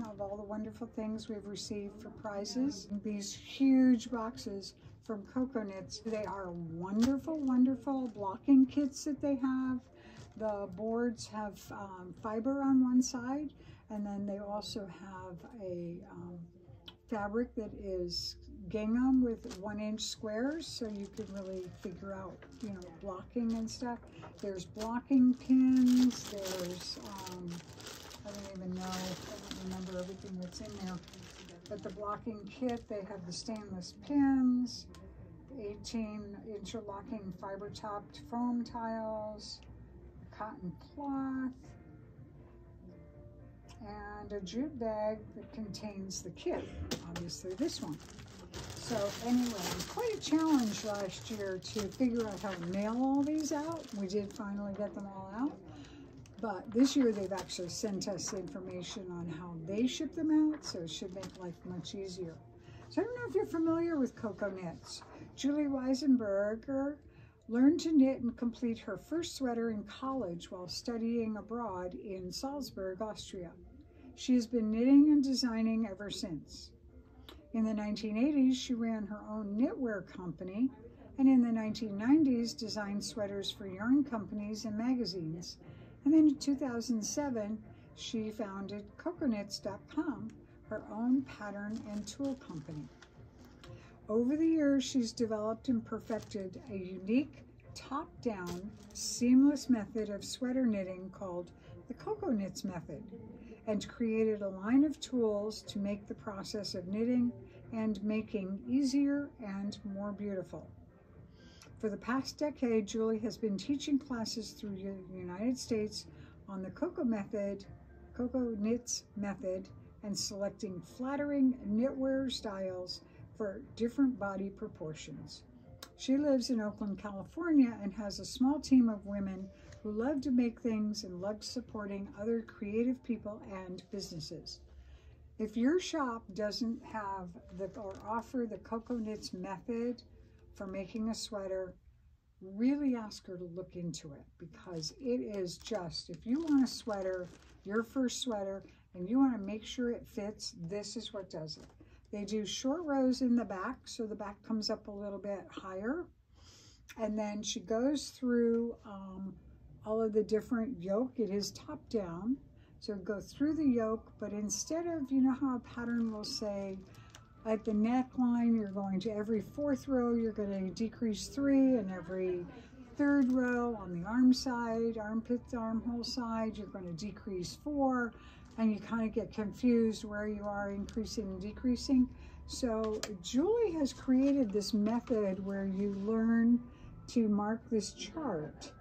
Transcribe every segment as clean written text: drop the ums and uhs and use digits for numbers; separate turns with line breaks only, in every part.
of all the wonderful things we've received for prizes. These huge boxes from Cocoknits. They are wonderful, wonderful blocking kits that they have. The boards have fiber on one side, and then they also have a fabric that is gingham with 1-inch squares, so you can really figure out, you know, blocking and stuff. There's blocking pins. There's I don't even know, I don't remember everything that's in there. But the blocking kit, they have the stainless pins, 18 interlocking fiber topped foam tiles, cotton cloth, and a jute bag that contains the kit, obviously this one. So anyway, quite a challenge last year to figure out how to mail all these out. We did finally get them all out. But this year they've actually sent us information on how they ship them out, so it should make life much easier. So I don't know if you're familiar with Cocoknits. Julie Weisenberger learned to knit and complete her first sweater in college while studying abroad in Salzburg, Austria. She has been knitting and designing ever since. In the 1980s, she ran her own knitwear company, and in the 1990s designed sweaters for yarn companies and magazines. And then in 2007, she founded Cocoknits.com, her own pattern and tool company. Over the years, she's developed and perfected a unique top-down seamless method of sweater knitting called the Cocoknits method, and created a line of tools to make the process of knitting and making easier and more beautiful. For the past decade, Julie has been teaching classes through the United States on the Cocoknits method and selecting flattering knitwear styles for different body proportions. She lives in Oakland, California, and has a small team of women who love to make things and love supporting other creative people and businesses. If your shop doesn't have or offer the Cocoknits method for making a sweater, really ask her to look into it, because it is just, if you want a sweater, your first sweater, and you want to make sure it fits, this is what does it. They do short rows in the back, so the back comes up a little bit higher. And then she goes through all of the different yoke. It is top down, so go through the yoke, but instead of, you know how a pattern will say at the neckline, you're going to every 4th row, you're going to decrease 3, and every 3rd row on the arm side, armpit to armhole side, you're going to decrease 4, and you kind of get confused where you are increasing and decreasing. So Julie has created this method where you learn to mark this chart,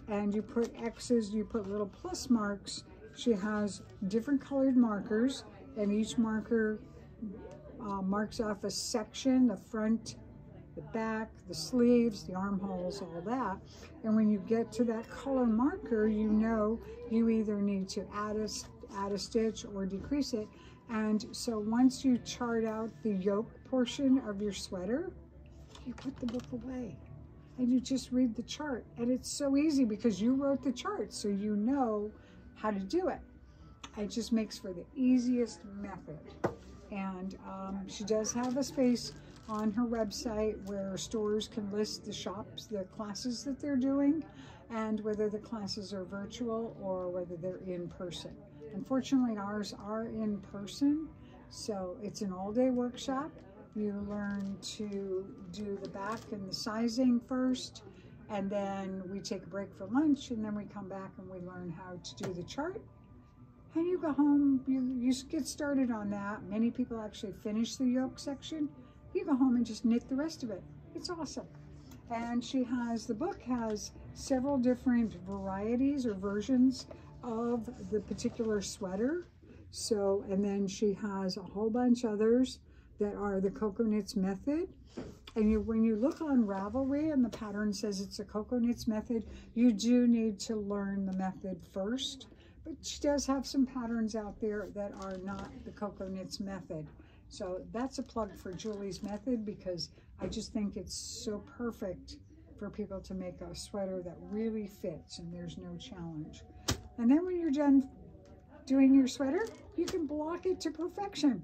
and you put X's, you put little plus marks. She has different colored markers, and each marker marks off a section, the front, the back, the sleeves, the armholes, all that. And when you get to that color marker, you know you either need to add a stitch or decrease it. And so once you chart out the yoke portion of your sweater, you put the book away and you just read the chart. And it's so easy because you wrote the chart, so you know how to do it. It just makes for the easiest method. And she does have a space on her website where stores can list the shops, the classes that they're doing, and whether the classes are virtual or whether they're in person. Unfortunately, ours are in person, so it's an all-day workshop. You learn to do the back and the sizing first, and then we take a break for lunch, and then we come back and we learn how to do the chart. And you go home, you get started on that. Many people actually finish the yoke section. You go home and just knit the rest of it. It's awesome. And she has, the book has several different varieties or versions of the particular sweater. So, and then she has a whole bunch others that are the Cocoknits method. And when you look on Ravelry and the pattern says it's a Cocoknits method, you do need to learn the method first. But she does have some patterns out there that are not the Cocoknits method. So that's a plug for Julie's method, because I just think it's so perfect for people to make a sweater that really fits and there's no challenge. And then when you're done doing your sweater, you can block it to perfection.